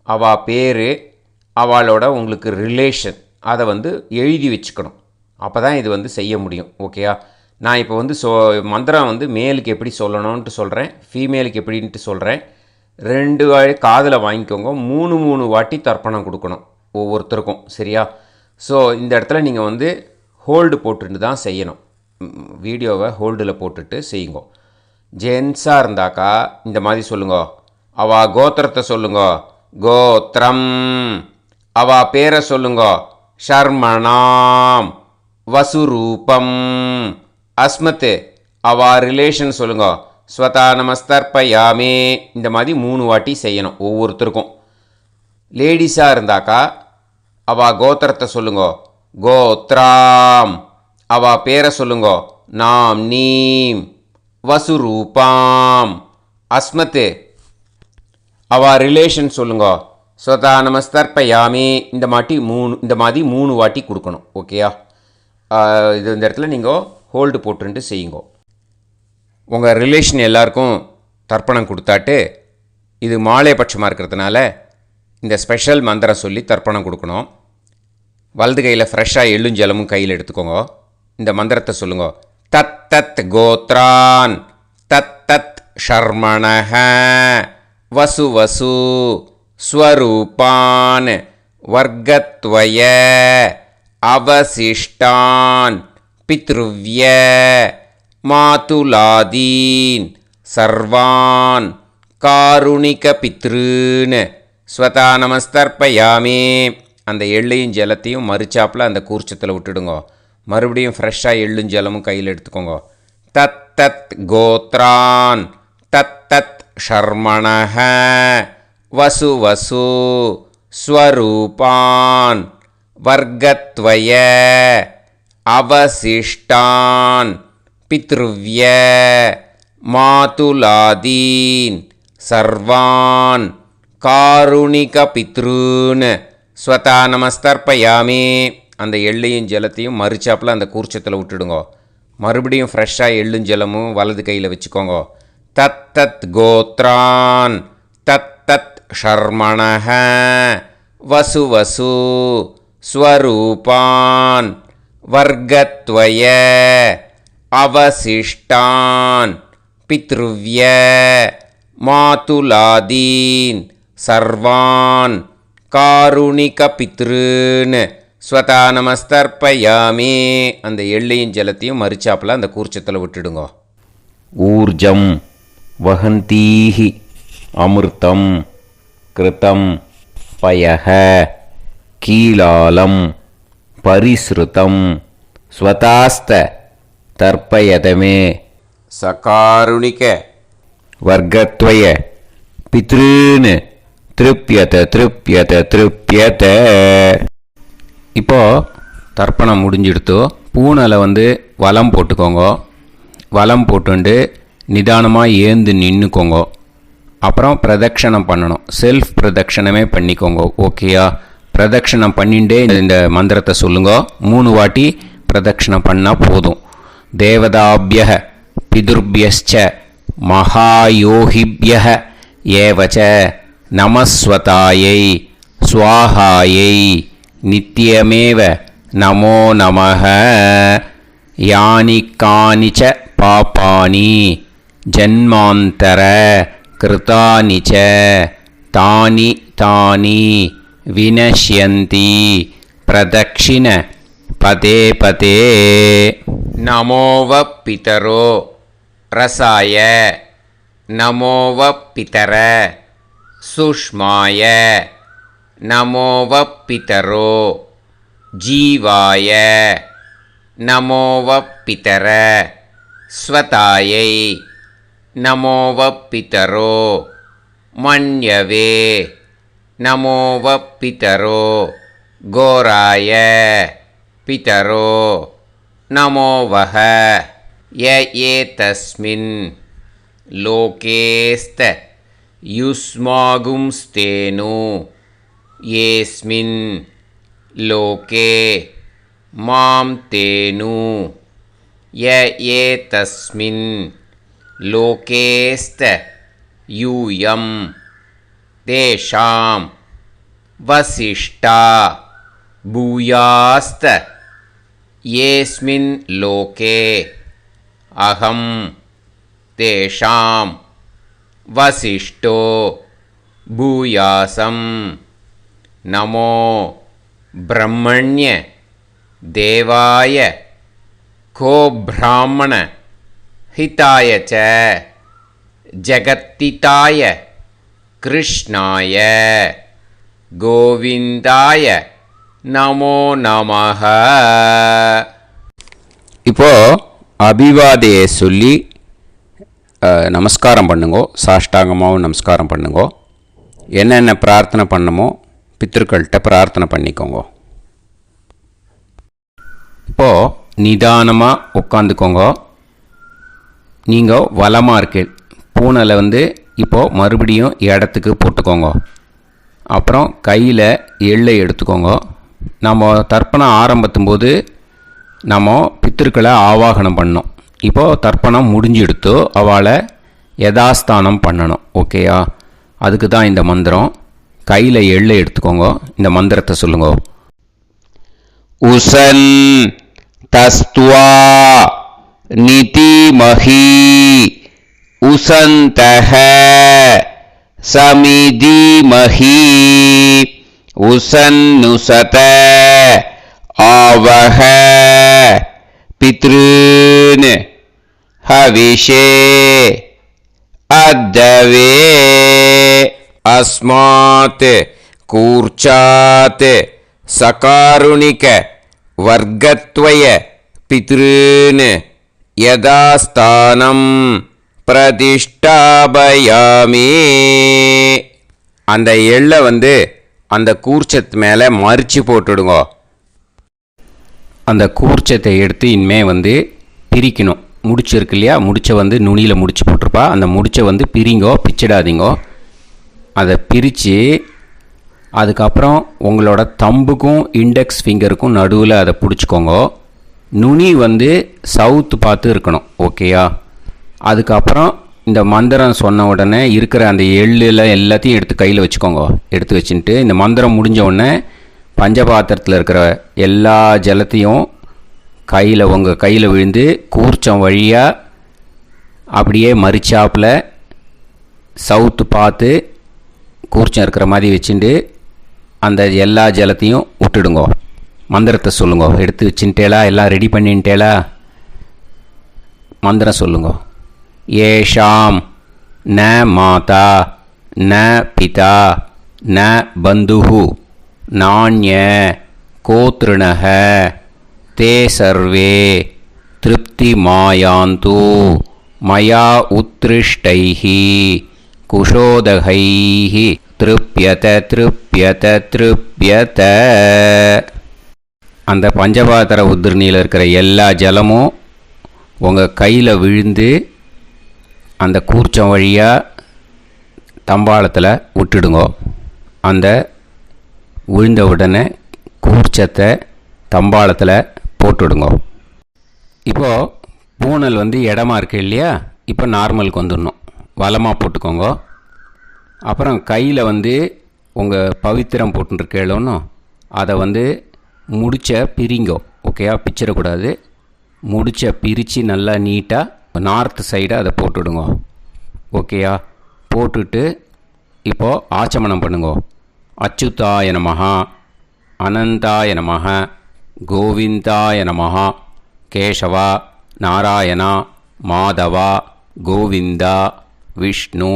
அவள் பேர், அவளோட உங்களுக்கு ரிலேஷன் அதை எழுதி வச்சுக்கணும். அப்போ தான் இது செய்ய முடியும். ஓகேயா? நான் இப்போ மந்திரம் மேலுக்கு எப்படி சொல்லணும்ன்ட்டு சொல்கிறேன், ஃபீமேலுக்கு எப்படின்ட்டு சொல்கிறேன். 2 காதில் வாங்கிக்கோங்க. 3 வாட்டி தர்ப்பணம் கொடுக்கணும் ஒவ்வொருத்தருக்கும். சரியா? ஸோ இந்த இடத்துல நீங்கள் ஹோல்டு போட்டுட்டு தான் செய்யணும். வீடியோவை ஹோல்டில் போட்டுட்டு செய்யுங்க. ஜென்ஸாக இருந்தாக்கா இந்த மாதிரி சொல்லுங்க. அவள் கோத்திரத்தை சொல்லுங்க. கோத்திரம். அவள் பேரை சொல்லுங்க. ஷர்மணாம் வசுரூபம். அஸ்மத். அவள் ரிலேஷன் சொல்லுங்க. ஸ்வதா நமஸ்தர்ப்பயாமி. இந்த மாதிரி 3 வாட்டி செய்யணும் ஒவ்வொருத்தருக்கும். லேடிஸாக இருந்தாக்கா அவள் கோத்திரத்தை சொல்லுங்க. கோத்ராம். அவள் பேரை சொல்லுங்க. நாம் நீம் வசுரூபாம். அஸ்மத். அவள் ரிலேஷன் சொல்லுங்க. ஸ்வதா நமஸ்தர்ப்பயாமி. இந்த மாதிரி 3 வாட்டி கொடுக்கணும். ஓகேயா? இந்த இடத்துல நீங்கள் ஹோல்டு போட்டுட்டு செய்யுங்க. உங்கள் ரிலேஷன் எல்லாருக்கும் தர்ப்பணம் கொடுத்தாட்டு இது மாலைபட்சமாக இருக்கிறதுனால இந்த ஸ்பெஷல் மந்திரம் சொல்லி தர்ப்பணம் கொடுக்கணும். வலது கையில் ஃப்ரெஷ்ஷாக எள்ளும் ஜலமும் கையில் எடுத்துக்கோங்க. இந்த மந்திரத்தை சொல்லுங்க. தத் தத் கோத்ரான் தத் தத் ஷர்மணஹ வசு வசு ஸ்வரூபான் வர்க்கத்வய அவசிஷ்டான் பித்ருவ்ய மாதுலாதீன் சர்வான் காருணிக பித்ருன் ஸ்வதா நமஸ்தர்ப்பயாமி. அந்த எள்ளையும் ஜலத்தையும் மறுச்சாப்பில் அந்த கூர்ச்சத்தில் விட்டுடுங்க. மறுபடியும் ஃப்ரெஷ்ஷாக எள்ளும் ஜலமும் கையில் எடுத்துக்கோங்க. தத் தத் கோத்ரான் தத் தத் ஷர்மணஹ வசு வசு ஸ்வரூபான் வர்க்கத்வய அவசிஷ்டான் பித்ருவ்ய மாதுலாதீன் சர்வான் காருணிக பித்ருன் ஸ்வதா நமஸ்தர்ப்பயாமி. அந்த எள்ளையும் ஜலத்தையும் மறுச்சாப்பில் அந்த கூர்ச்சத்தில் விட்டுடுங்க. மறுபடியும் ஃப்ரெஷ்ஷாக எள்ளும் ஜலமும் வலது கையில் வச்சுக்கோங்க. தத் தத் கோத்ரான் தத் தத் ஷர்மணஹ வசு வசு ஸ்வரூபான் வர்க்கத்வய அவசிஷ்டான் பித்ருவ்ய மாதுலாதீன் சர்வான் காருணிக பித்ருன் ஸ்வதா நமஸ்தர்ப்பயாமி. அந்த எள்ளையும் ஜலத்தையும் மறுச்சாப்பில் அந்த கூர்ச்சத்தில் விட்டுடுங்க. ஊர்ஜம் வஹந்தீஹி அமிர்தம் கிருதம் பயஹ கீலாலம் பரிஸ்ருதம் ஸ்வதாஸ்த தர்ப்பயதமே. சகாருணிக வர்க்கத்வய பித்ருன் திருப்யத திருப்யத திருப்யத. இப்போது தர்ப்பணம் முடிஞ்சிடுத்தோ பூனையில் வலம் போட்டுக்கோங்க. வலம் போட்டுண்டு நிதானமாக ஏந்து நின்றுக்கோங்க. அப்புறம் பிரதட்சணம் பண்ணணும். செல்ஃப் பிரதட்சணமே பண்ணிக்கோங்க. ஓகேயா? பிரதட்சணம் பண்ணிகிட்டே இந்த மந்திரத்தை சொல்லுங்க. 3 வாட்டி பிரதட்சணம் பண்ணால் போதும். தேவதாபியः பிதுர்பியश्च மகாயோகிபியः ஏவச்ச நமஸ்வதாயை ஸ்வாஹாயை நித்யமேவ நமோ நமः. யானி கானிச்ச பாபானி ஜன்மாந்தர கிருதானி ச தானி தானி வினஷ்யந்தி பிரதக்ஷிண பதே பதே. நமோவ பிதரோ ரசாய நமோவ பிதர சுஷ்மாய நமோவ பிதரோ ஜீவாய நமோவ பிதர ஸ்வதாயை நமோவ பிதரோ மன்யவே நமோவ பிதரோ கோராய பிதரோ நமோவஹ. ய ஏதஸ்மின் லோகேஸ்த யுஸ்மாகும்ஸ்தேனு ஏஸ்மின் லோகே மாம் தேனு. ய ஏதஸ்மின் லோகேஸ்த யூயம் தேஷாம் வசிஷ்டா பூயாஸ்த ஏஸ்மின் லோகே அகம் தேஷாம் வசிஷ்டோ பூயாசம். நமோ பிரம்மண்ய தேவாய கோ பிராமண ஹிதாய ச ஜகத்திதாய கிருஷ்ணாய கோவிந்தாய நமோ நமஹ. இப்போ அபிவாதையை சொல்லி நமஸ்காரம் பண்ணுங்கோ. சாஷ்டாங்கமாகவும் நமஸ்காரம் பண்ணுங்கோ. என்னென்ன பிரார்த்தனை பண்ணமோ பித்ருக்கள்கிட்ட பிரார்த்தனை பண்ணிக்கோங்க. இப்போது நிதானமாக உட்காந்துக்கோங்க. நீங்கள் வலமாக இருக்கு பூனையில் இப்போது மறுபடியும் இடத்துக்கு போட்டுக்கோங்க. அப்புறம் கையில் எள்ளை எடுத்துக்கோங்க. நம்ம தர்ப்பணம் ஆரம்பித்தும்போது நம்ம பித்திருக்களை ஆவாகனம் பண்ணோம். இப்போது தர்ப்பணம் முடிஞ்செடுத்து அவளை யதாஸ்தானம் பண்ணணும். ஓகேயா? அதுக்கு தான் இந்த மந்திரம். கையில் எள்ளை எடுத்துக்கோங்க. இந்த மந்திரத்தை சொல்லுங்க. உசன் தஸ்துவா நிதிமஹி உசந்தஹ சமிதிமஹி உசன்னுசத ஆவஹ பித்ருன் ஹவிஷே அத்தவே. அஸ்மாத் கூர்ச்சாத் சகாருணிக வர்க்கத்வய பித்ருன் யதாஸ்தானம் பிரதிஷ்டாபயாமி. அந்த எள்ளை அந்த கூர்ச்சத்து மேலே மறித்து போட்டுடுங்க. அந்த கூர்ச்சத்தை எடுத்து இனிமே பிரிக்கணும். முடிச்சு இருக்கு இல்லையா? முடிச்சை நுனியில் முடிச்சு போட்டிருப்பா. அந்த முடிச்சை பிரிங்கோ, பிச்சிடாதீங்கோ. அதை பிரித்து அதுக்கப்புறம் உங்களோட தம்புக்கும் இண்டெக்ஸ் ஃபிங்கருக்கும் நடுவில் அதை பிடிச்சிக்கோங்க. நுனி சவுத்து பார்த்து இருக்கணும். ஓகேயா? அதுக்கப்புறம் இந்த மந்திரம் சொன்ன உடனே இருக்கிற அந்த எள்ளில் எல்லாத்தையும் எடுத்து கையில் வச்சுக்கோங்க. எடுத்து வச்சுட்டு இந்த மந்திரம் முடிஞ்ச உடனே பஞ்சபாத்திரத்தில் இருக்கிற எல்லா ஜலத்தையும் உங்கள் கையில் விழுந்து கூர்ச்சம் வழியாக அப்படியே மறிச்சாப்பில் சவுத்து பார்த்து கூர்ச்சம் இருக்கிற மாதிரி வச்சுட்டு அந்த எல்லா ஜலத்தையும் விட்டுடுங்க. மந்திரத்தை சொல்லுங்க. எடுத்து வச்சுட்டேலா? எல்லாம் ரெடி பண்ணிட்டேலா? மந்திரம் சொல்லுங்க. ஏஷாம் ந மாதா ந பிதா ந பந்துஹு நாண்ய கோத்ருணஹ தே சர்வே திருப்தி மாயாந்து மயா உத்ருஷ்டைஹி குஷோதகைஹி திருப்யத திருப்யத திருப்யத. அந்த பஞ்சபாத்திர உதிர்ணியில் இருக்கிற எல்லா ஜலமும் உங்கள் கையில் விழுந்து அந்த கூர்ச்சம் வழியாக தம்பாளத்தில் விட்டுடுங்க. அந்த விழுந்த உடனே கூர்ச்சத்தை தம்பாளத்தில் போட்டுடுங்க. இப்போது பூனல் வந்து இடமா இருக்கு இல்லையா, இப்போ நார்மலுக்கு வந்துடணும். வலமாக போட்டுக்கோங்க. அப்புறம் கையில் வந்து உங்கள் பவித்திரம் போட்டுருக்கேளோன்னு அதை வந்து முடிச்ச பிரிங்கோ. ஓகேயா, பிச்சிடக்கூடாது. முடிச்ச பிரித்து நல்லா நீட்டாக நார்த் சைடை அதை போட்டுவிடுங்க. ஓகேயா, போட்டுட்டு இப்போது ஆச்சமனம் பண்ணுங்க. அச்சுதாய நமஹ, அனந்தாய நமஹ, கோவிந்தாய நமஹ, கேசவா, நாராயணா, மாதவா, கோவிந்தா, விஷ்ணு,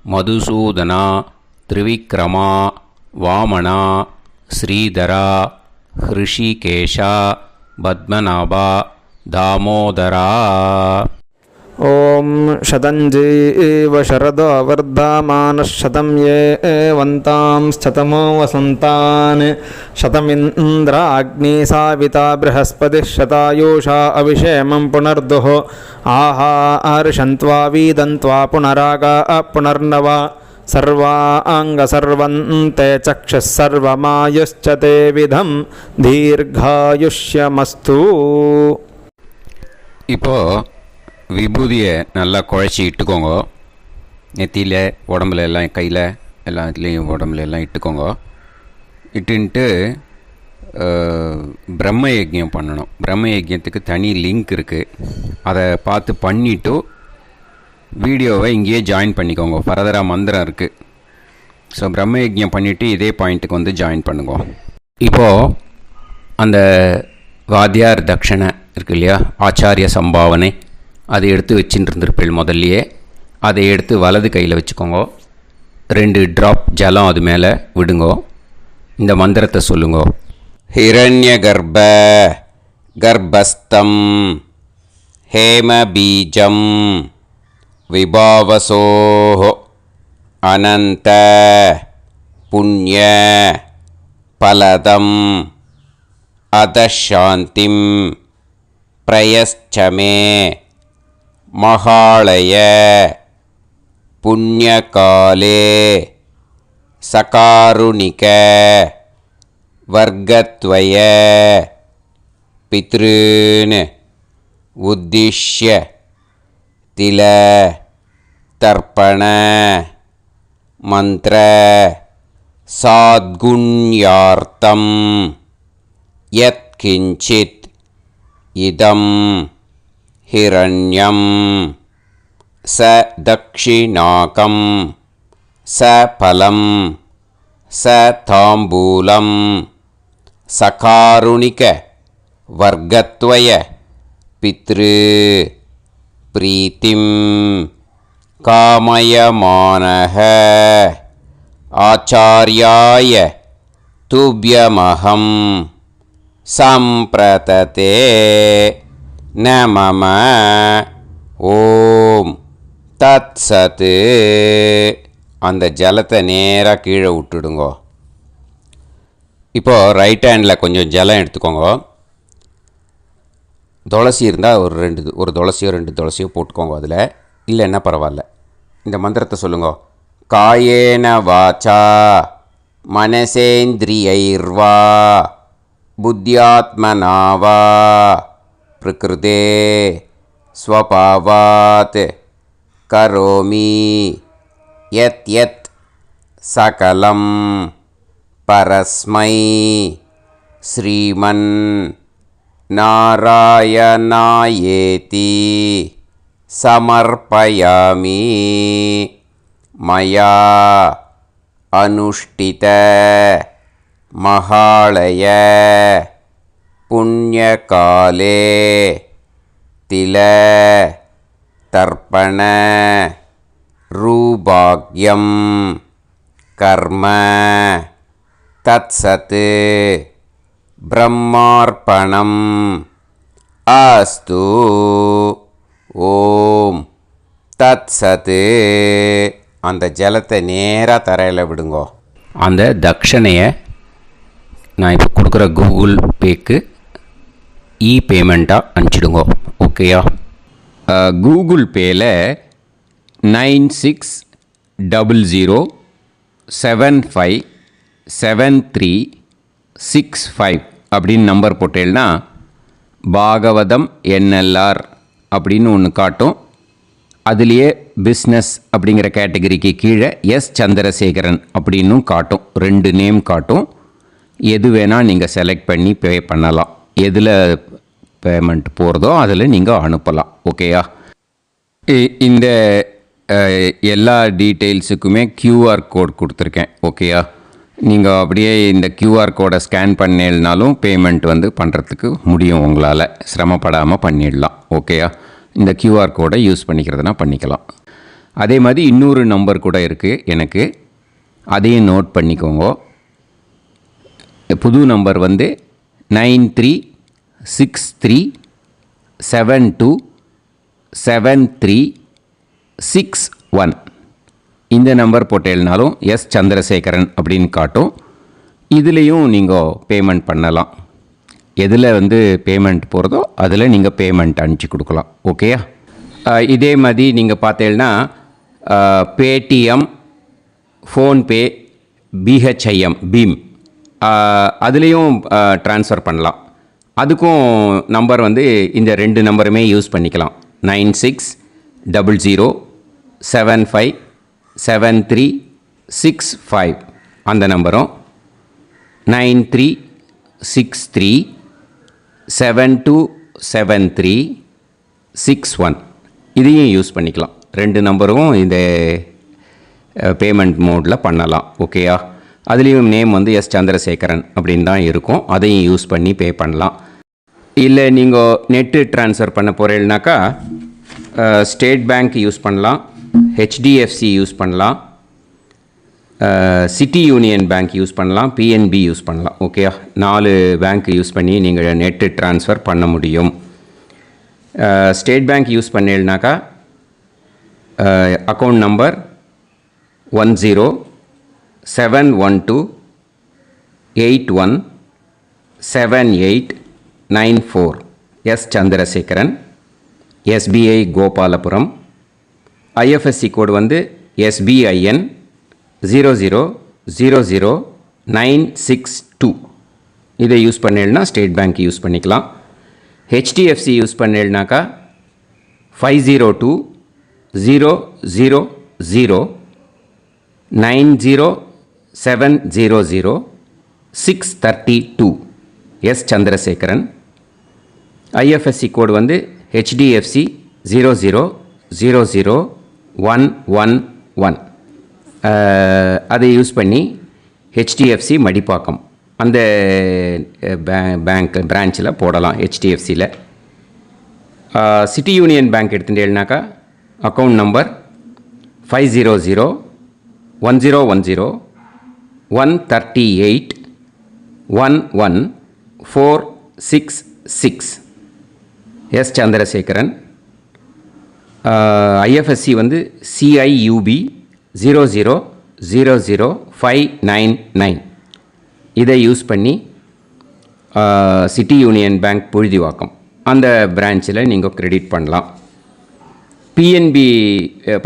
மதுசூதனா, திரிவிக்ரமா, வாமனா, ஸ்ரீதரா, ஹிருஷிகேஷா, பத்மநாபா, தாமோதரா. ॐ शतञ्जीव शरदो वर्धमानः शतं ये वन्तां शतमो वसन्तान् शतमिन्द्राग्नी साविता बृहस्पतिः शतायुषा अभिषेमं पुनर्दुः आहार्षन्त्वा वीदन्त्वा पुनरागा पुनर्नवा सर्वाङ्गसर्वन्ते चक्षुः सर्वमायुश्च ते विधं दीर्घायुष्यमस्तु. இப்போது விபூதியை நல்லா குழச்சி இட்டுக்கோங்க. நெத்தியில், உடம்புல எல்லாம், கையில் எல்லாத்துலேயும் உடம்புல எல்லாம் இட்டுக்கோங்க. இட்டுன்ட்டு பிரம்ம யஜ்யம் பண்ணணும். பிரம்ம யஜ்யத்துக்கு தனி லிங்க் இருக்குது. அதை பார்த்து பண்ணிவிட்டு வீடியோவை இங்கேயே ஜாயின் பண்ணிக்கோங்க. ஃபர்தராக மந்திரம் இருக்குது. ஸோ பிரம்ம யஜ்யம் பண்ணிவிட்டு இதே பாயிண்ட்டுக்கு வந்து ஜாயின் பண்ணுங்க. இப்போது அந்த வாத்தியார் தட்சணை இருக்கு இல்லையா, ஆச்சாரிய சம்பாவனை, அதை எடுத்து வச்சுட்டு இருந்திருப்பேள் முதல்லையே. அதை எடுத்து வலது கையில் வச்சுக்கோங்க. 2 ட்ராப் ஜலம் அது மேலே விடுங்கோ. இந்த மந்திரத்தை சொல்லுங்கோ. ஹிரண்ய கர்ப்ப கர்ப்பஸ்தம் ஹேம பீஜம் விபாவசோஹோ அனந்த புண்ணிய பலதம் அதசாந்திம் பிரயஸ்சமே மகாளய புண்ணியகாலே சகாருணிக வர்க்கத்வய பித்ருன் உத்திஷ்ய தில தர்ப்பண மந்திர சாத்குண்யார்த்தம் யத்கிஞ்சித் இதம் ஹிரண்யம் ச தக்ஷிணாகம் ச பலம் ச தாம்பூலம் சகாருணிக வர்க்கத்வய பித்ரு பிரீத்திம் காமயமானஹ ஆச்சார்யாய துப்யமஹம் சம்பிரததே நமம. ஓம் தத் சத். அந்த ஜலத்தை நேராக கீழே விட்டுடுங்கோ. இப்போது ரைட் ஹேண்டில் கொஞ்சம் ஜலம் எடுத்துக்கோங்க. துளசி இருந்தால் ஒரு துளசியோ 2 துளசியோ போட்டுக்கோங்க. அதில் இல்லைன்னா பரவாயில்ல. இந்த மந்திரத்தை சொல்லுங்க. காயேன வாச்சா மனசேந்திரியைர்வா புத்தியாத்மனாவா பிரகிருதே ஸ்வபாவாத் கரோமி யத் யத் சகலம் பரஸ்மை ஸ்ரீமன் நாராயணாயேதி சமர்ப்பயாமி மயா அனுஷ்டித மகாளய புண்ணியகாலே தில தர்ப்பண ரூபாக்யம் கர்ம தத்சத் பிரம்மார்ப்பணம் அஸ்து. ஓம் தத்சத். அந்த ஜலத்தை நேராக தரையில் விடுங்கோ. அந்த தட்சணையை நான் இப்போ கொடுக்குற கூகுள் பேக்கு பேமெண்ட்டாக அனுப்பிச்சிடுங்கோ. ஓகேயா? கூகுள் பேயில் 9600757365 அப்படின்னு நம்பர் போட்டேன்னா பாகவதம் NLR அப்படின்னு ஒன்று காட்டும். அதுலேயே பிஸ்னஸ் அப்படிங்கிற கேட்டகரிக்கு கீழே எஸ் சந்திரசேகரன் அப்படின்னும் காட்டும். 2 நேம் காட்டும். எது வேணால் நீங்கள் செலக்ட் பண்ணி பே பண்ணலாம். எதில் பேமெண்ட் போகிறதோ அதில் நீங்கள் அனுப்பலாம். ஓகேயா? இந்த எல்லா டீட்டெயில்ஸுக்குமே QR கோட் கொடுத்துருக்கேன். ஓகேயா? நீங்கள் அப்படியே இந்த QR கோடை ஸ்கேன் பண்ணேல்னாலும் பேமெண்ட் வந்து பண்ணுறதுக்கு முடியும். உங்களால் சிரமப்படாமல் பண்ணிடலாம். ஓகேயா? இந்த QR கோடை யூஸ் பண்ணிக்கிறதுனா பண்ணிக்கலாம். அதே மாதிரி இன்னொரு நம்பர் கூட இருக்குது எனக்கு, அதையும் நோட் பண்ணிக்கோங்க. புது நம்பர் வந்து 9363727361. இந்த நம்பர் போட்டேல்னாலும் எஸ் சந்திரசேகரன் அப்படின்னு காட்டும். இதுலேயும் நீங்கள் பேமெண்ட் பண்ணலாம். எதில் வந்து பேமெண்ட் போகிறதோ அதில் நீங்கள் பேமெண்ட் அனுப்பிச்சி கொடுக்கலாம். ஓகேயா? இதே மாதிரி நீங்கள் பார்த்தீங்கன்னா பேடிஎம், ஃபோன்பே, பிஹெச்ஐஎம், பீம் அதுலேயும் ட்ரான்ஸ்ஃபர் பண்ணலாம். அதுக்கும் நம்பர் வந்து இந்த 2 நம்பருமே யூஸ் பண்ணிக்கலாம். 9600757365 அந்த நம்பரும் 9363727361 இதையும் யூஸ் பண்ணிக்கலாம். 2 நம்பரும் இந்த பேமெண்ட் மோடில் பண்ணலாம். ஓகேயா? அதுலேயும் நேம் வந்து எஸ் சந்திரசேகரன் அப்படின்னு தான் இருக்கும். அதையும் யூஸ் பண்ணி பே பண்ணலாம். இல்லை நீங்கள் நெட்டு ட்ரான்ஸ்ஃபர் பண்ண போகிறீங்கனாக்கா ஸ்டேட் பேங்க் யூஸ் பண்ணலாம், HDFC யூஸ் பண்ணலாம், சிட்டி யூனியன் பேங்க் யூஸ் பண்ணலாம், PNB யூஸ் பண்ணலாம். ஓகேயா? 4 பேங்க் யூஸ் பண்ணி நீங்கள் நெட்டு ட்ரான்ஸ்ஃபர் பண்ண முடியும். ஸ்டேட் பேங்க் யூஸ் பண்ணீங்கனாக்கா account number 10712817894 S Chandrasekaran, SBI Gopalapuram. IFSC code வந்து SBIN 0000962. இதை யூஸ் பண்ணேன்னா ஸ்டேட் பேங்க் யூஸ் பண்ணிக்கலாம். HDFC யூஸ் பண்ணேன்னாக்கா 5020090700 எஸ் சந்திரசேகரன். IFSC கோடு வந்து HDFC 0000111. அதை யூஸ் பண்ணி HDFC மடிப்பாக்கம் அந்த பேங்க் பிரான்ச்சில் போடலாம். HDFCயில் சிட்டி யூனியன் பேங்க் எடுத்துட்டேன்னாக்கா account number 500101381146 S Chandrasekaran. IFSC வந்து CIUB 0000599. இதை யூஸ் பண்ணி சிட்டி யூனியன் பேங்க் புழுதிவாக்கம் அந்த பிரான்ச்சில் நீங்கள் கிரெடிட் பண்ணலாம். PNB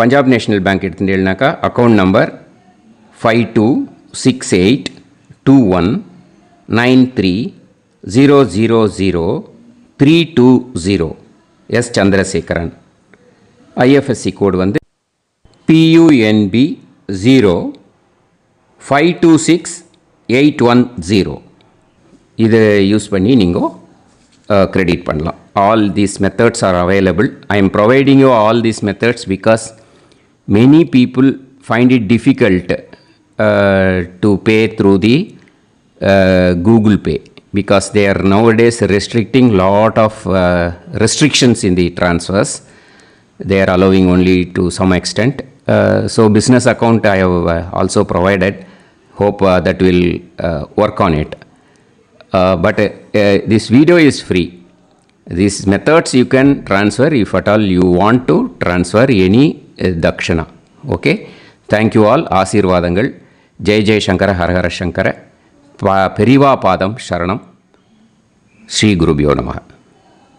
பஞ்சாப் நேஷ்னல் பேங்க் எடுத்துட்டேன்னாக்கா account number 52682193000320 S Chandrasekaran. IFSC code வந்து PUNB 0526810. இதை யூஸ் பண்ணி நீங்கள் கிரெடிட் பண்ணலாம். All these methods are available. I am providing you all these methods because many people find it difficult to pay through the Google Pay because they are nowadays restricting lot of restrictions in the transfers. They are allowing only to some extent. So business account I have also provided. Hope that will work on it. But this video is free. These methods you can transfer if at all you want to transfer any dakshana. Okay? Thank you all. ஆசீர்வாதங்கள். ஜெய் ஜெய் சங்கர ஹர ஹர சங்கர. பெரிவா பாதம் சரணம். ஸ்ரீ குருபியோ நமஹ.